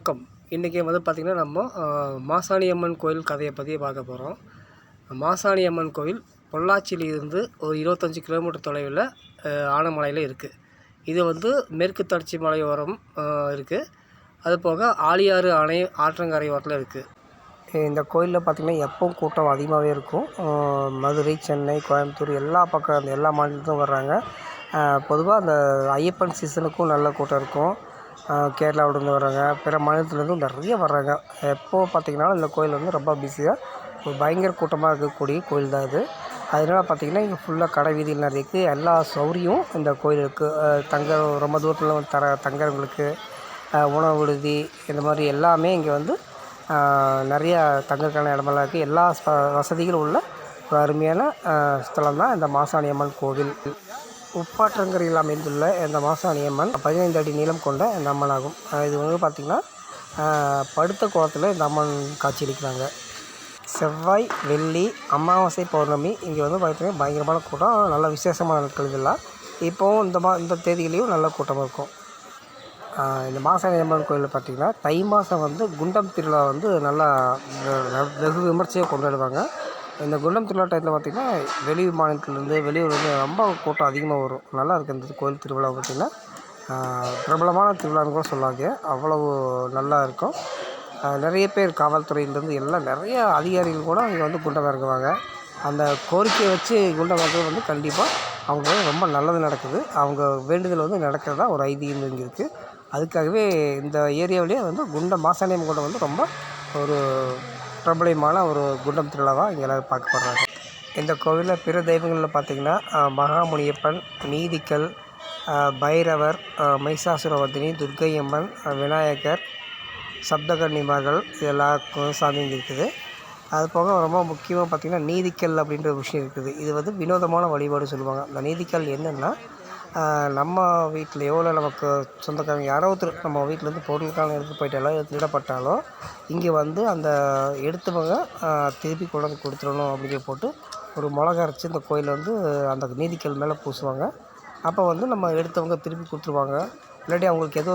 வணக்கம். இன்றைக்கி பார்த்திங்கன்னா நம்ம மாசாணி அம்மன் கோயில் கதையை பற்றி பார்க்க போகிறோம். மாசாணி அம்மன் கோயில் பொள்ளாச்சியிலிருந்து ஒரு 25 கிலோமீட்டர் தொலைவில் ஆனமலையில் இருக்குது. இது மேற்கு தொடர்ச்சி மலையோரம் இருக்குது. அதுபோக ஆழியாறு அணை ஆற்றங்கரை ஓரத்தில் இருக்குது. இந்த கோயிலில் பார்த்திங்கன்னா எப்பவும் கூட்டம் அதிகமாகவே இருக்கும். மதுரை, சென்னை, கோயம்புத்தூர் எல்லா மாநிலத்தும் வர்றாங்க. பொதுவாக அந்த ஐயப்பன் சீசனுக்கும் நல்ல கூட்டம் இருக்கும். கேரளாவிலேருந்து வர்றாங்க, பிற மாநிலத்துலேருந்தும் நிறைய வர்றாங்க. எப்போது பார்த்திங்கன்னா இந்த கோயில் ரொம்ப பிஸியாக ஒரு பயங்கர கூட்டமாக இருக்கக்கூடிய கோயில் தான் இது. அதனால் பார்த்திங்கன்னா இங்கே ஃபுல்லாக கடை வீதியில் நிறைய இருக்குது. எல்லா சௌகரியம் இந்த கோயிலுக்கு ரொம்ப தூரத்தில் தங்குறவங்களுக்கு உணவு விடுதி இந்த மாதிரி எல்லாமே இங்கே நிறையா தங்கறதுக்கான இடமெல்லாம் இருக்குது. எல்லா வசதிகளும் உள்ள ஒரு அருமையான ஸ்தலம் தான் இந்த மாசாணி அம்மன் கோவில். உப்பாற்றங்கரையில் அமைந்துள்ள இந்த மாசாணி அம்மன் 15 அடி நீளம் கொண்ட இந்த அம்மன் ஆகும். இது பார்த்திங்கன்னா படுத்த கோலத்தில் இந்த அம்மன் காட்சியளிக்கிறாங்க. செவ்வாய், வெள்ளி, அமாவாசை, பௌர்ணமி இங்கே பார்த்திங்கன்னா பயங்கரமான கூட்டம். நல்ல விசேஷமான நாட்கள் இதெல்லாம். இப்போவும் இந்த தேதிகளையும் நல்ல கூட்டம் இருக்கும். இந்த மாசாணி அம்மன் கோயிலில் பார்த்திங்கன்னா தை மாதம் குண்டம் திருவிழா நல்லா வெகு விமர்சையாக கொண்டாடுவாங்க. இந்த குண்டம் திருவிழா டயத்தில் பார்த்திங்கன்னா வெளி மாநிலத்திலேருந்து வெளியூர்லேருந்து ரொம்ப கூட்டம் அதிகமாக வரும். நல்லா இருக்குது இந்த கோயில் திருவிழா பார்த்திங்கன்னா பிரபலமான திருவிழான்னு கூட சொல்லாங்க. அவ்வளவு நல்லா இருக்கும். நிறைய பேர் காவல்துறையிலேருந்து நிறைய அதிகாரிகள் கூட இங்கே குண்டம் இறங்குவாங்க. அந்த கோரிக்கையை வச்சு குண்டம் இறங்குறது கண்டிப்பாக அவங்களுக்கு ரொம்ப நல்லது நடக்குது. அவங்க வேண்டுதல் நடக்கிறதா ஒரு ஐதீகம் இங்கே இருக்குது. அதுக்காகவே இந்த ஏரியாவிலேயே மாசாணி அம்மன் குண்டம் ரொம்ப ஒரு பிரபலமான ஒரு குண்டம் திருவிழாவாக இங்கே எல்லோரும் பார்க்கப்படுறாங்க. இந்த கோவிலில் பிற தெய்வங்களில் பார்த்திங்கன்னா மகாமுனியப்பன், நீதிக்கல், பைரவர், மைசாசுரவர்தினி, துர்க்கை அம்மன், விநாயகர், சப்தகன்னிமார்கள் எல்லா சாமி இங்கே இருக்குது. அது போக ரொம்ப முக்கியமாக பார்த்திங்கன்னா நீதிக்கல் அப்படின்ற ஒரு விஷயம் இருக்குது. இது வினோதமான வழிபாடு சொல்லுவாங்க. அந்த நீதிக்கல் என்னென்னா நம்ம வீட்லேயோ இல்லை நமக்கு சொந்தக்காரங்க யாரோ ஒருத்தர் நம்ம வீட்டிலேருந்து பொருட்காலம் எடுத்து போயிட்டாலோ திருடப்பட்டாலோ இங்கே அந்த எடுத்தவங்க திருப்பி கொண்டு கொடுத்துடணும் அப்படின்னு போட்டு ஒரு மிளகா அரைச்சி இந்த கோயிலில் அந்த நீதிக்கல் மேலே பூசுவாங்க. அப்போ நம்ம எடுத்தவங்க திருப்பி கொடுத்துருவாங்க. இல்லாட்டி அவங்களுக்கு ஏதோ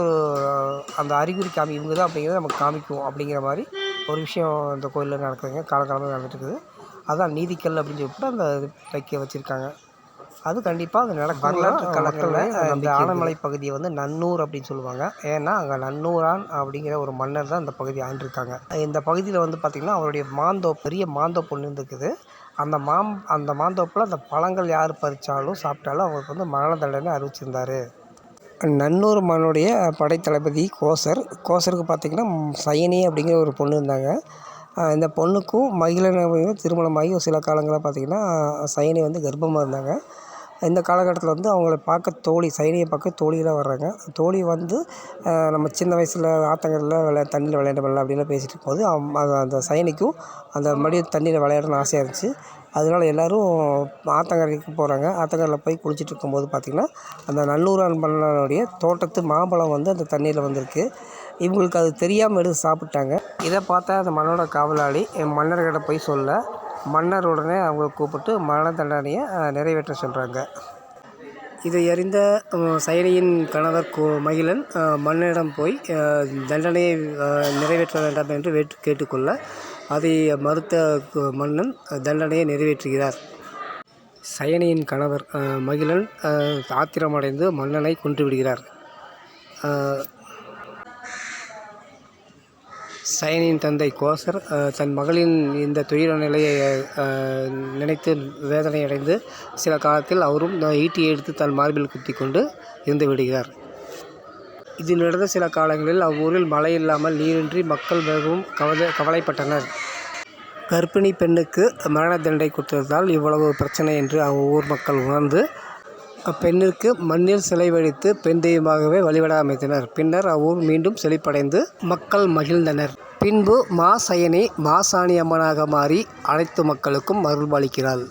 அந்த அறிகுறி இவங்க தான் அப்படிங்கிறத நமக்கு காமிக்கும் அப்படிங்கிற மாதிரி ஒரு விஷயம் இந்த கோயிலில் நடக்குதுங்க. காலகாலமாக நடந்துட்டுருக்குது. அதான் நீதிக்கல் அப்படின்னு சொல்லிட்டு அந்த வைக்க வச்சுருக்காங்க. அது கண்டிப்பாக அது நடக்கும். வரலாற்று கலக்கலில் அந்த ஆனமலை பகுதியை நன்னூர் அப்படின்னு சொல்லுவாங்க. ஏன்னா அங்கே நன்னூரான் அப்படிங்கிற ஒரு மன்னர் தான் இந்த பகுதியை ஆண்டிருக்காங்க. இந்த பகுதியில் பார்த்திங்கன்னா அவருடைய பெரிய மாந்தோப்பு ஒன்று இருக்குது. அந்த மாந்தோப்பில் அந்த பழங்கள் யார் பறித்தாலும் சாப்பிட்டாலும் அவங்களுக்கு மரண தண்டனை அறிவிச்சிருந்தார். நன்னூர் மன்னுடைய படைத்தளபதி கோசருக்கு பார்த்திங்கன்னா சயனி அப்படிங்கிற ஒரு பொண்ணு இருந்தாங்க. இந்த பொண்ணுக்கும் மகிழனுக்கும் திருமணமாகி சில காலங்களாக பார்த்திங்கன்னா சயனி கர்ப்பமாக இருந்தாங்க. இந்த காலகட்டத்தில் அவங்கள பார்க்க சயனியை பார்க்க தோழியெலாம் வர்றாங்க. தோழி நம்ம சின்ன வயசில் ஆத்தங்கரில் தண்ணியில் விளையாடலாம் அப்படின்லாம் பேசிகிட்டு இருக்கும்போது அந்த சயனிக்கும் அந்த மறுபடியும் தண்ணியில் விளையாடணும்னு ஆசையாக இருந்துச்சு. அதனால் எல்லோரும் ஆத்தங்கரைக்கு போகிறாங்க. ஆத்தங்கரையில் போய் குளிச்சுட்டு இருக்கும்போது பார்த்திங்கன்னா அந்த நல்லூரான் மன்னனுடைய தோட்டத்து மாம்பழம் அந்த தண்ணியில் வந்திருக்கு. இவங்களுக்கு அது தெரியாமல் எடுத்து சாப்பிட்டாங்க. இதை பார்த்தா அந்த மன்னோட காவலாளி மன்னர்கிட்ட போய் சொல்ல மன்னர் உடனே அவங்கள கூப்பிட்டு மரண தண்டனையை நிறைவேற்ற சொல்கிறாங்க. இதை அறிந்த சயனியின் கணவர் மகிழன் மன்னரிடம் போய் தண்டனையை நிறைவேற்ற வேண்டாம் என்று கேட்டுக்கொள்ள அதை மறுத்த மன்னன் தண்டனையை நிறைவேற்றுகிறார். சயனியின் கணவர் மகிழன் ஆத்திரமடைந்து மன்னனை கொன்றுவிடுகிறார். சயனியின் தந்தை கோசர் தன் மகளின் இந்த துயர நிலையை நினைத்து வேதனையடைந்து சில காலத்தில் அவரும் ஈட்டியை எடுத்து தன் மார்பில் குத்தி கொண்டு இருந்து விடுகிறார். இதில் நடந்த சில காலங்களில் அவ்வூரில் மழை இல்லாமல் நீரின்றி மக்கள் மிகவும் கவலைப்பட்டனர். கர்ப்பிணி பெண்ணுக்கு மரண தண்டனை கொடுத்ததால் இவ்வளவு பிரச்சனை என்று ஊர் மக்கள் உணர்ந்து அப்பெண்ணிற்கு மண்ணில் சிலை வடித்து பெண் தெய்வமாகவே வழிபட அமைத்தனர். பின்னர் அவ்வூர் மீண்டும் செழிப்படைந்து மக்கள் மகிழ்ந்தனர். பின்பு சயனி மாசாணி அம்மனாக மாறி அனைத்து மக்களுக்கும் அருள்பாலிக்கிறாள்.